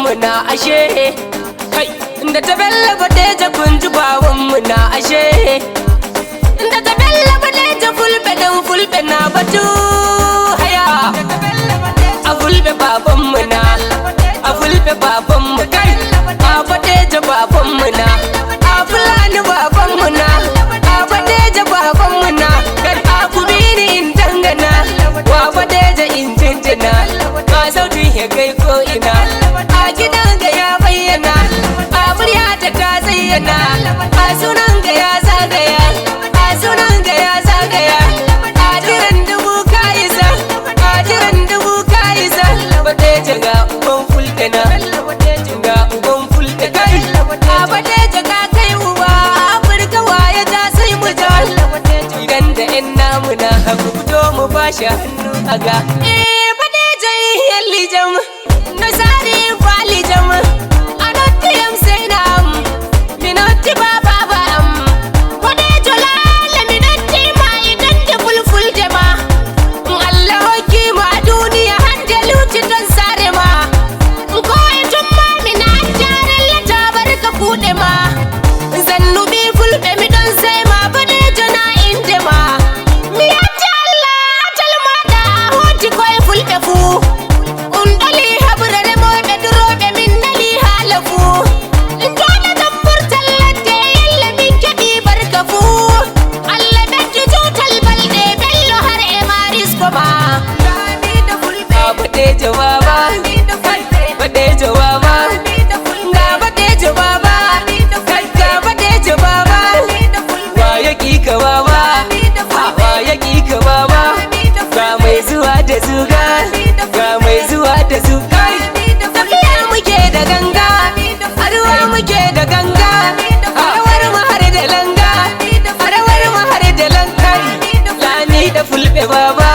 mu na ashe kai inda ta bella badeja kunji baban mu na ashe inda ta bella badeja fulbe dan fulbe na batu haya a fulbe baban mu na a fulbe baban mu kai a badeja baban mu na a fulani baban mu na a badeja baban mu na kai a kubini in dangana wa badeja in jinjina ba sautin ya kai ko ina a gidan ga ya bayyana a murya ta zayyana a sunan ga ya zagaya a sunan ga ya zagaya a jiran dubu ka isa a jiran dubu ka isa badeja ga uban fulkana ga uban fulka kai a badeja ka kai uba Afirka waye ta sai mu ja idan da yan namu na haku fito mu bashi hannu aga badeja yalli jam nasari kwali jam anotti yam sai nam minotti baba bam badeja lala minotti ma idan da fulful jama Allah hoki ma duniya hande luci don sare ma ko itun ma mina jaran la tabarka kude ma zannubi fulbe mi don sai ma badeja na inde ma mi yatta Allah atal ma da hoti koy fulbe fu undali habrare mo be durobe min dali halafu ndona tambur tallate yalla min kadi barka fu Allah bekki tutal balde bello har e maris ko ma dani da fulbe badeja baba badeja baba ga badeja baba ga badeja baba wa yaki ka baba wa yaki ka baba ga mai zuwa da zuga ga mai zuwa da zuga tafiya muke da ganga arwa muke da ganga arawar mu har da langa arawar mu har da lankai lani da fulbe baba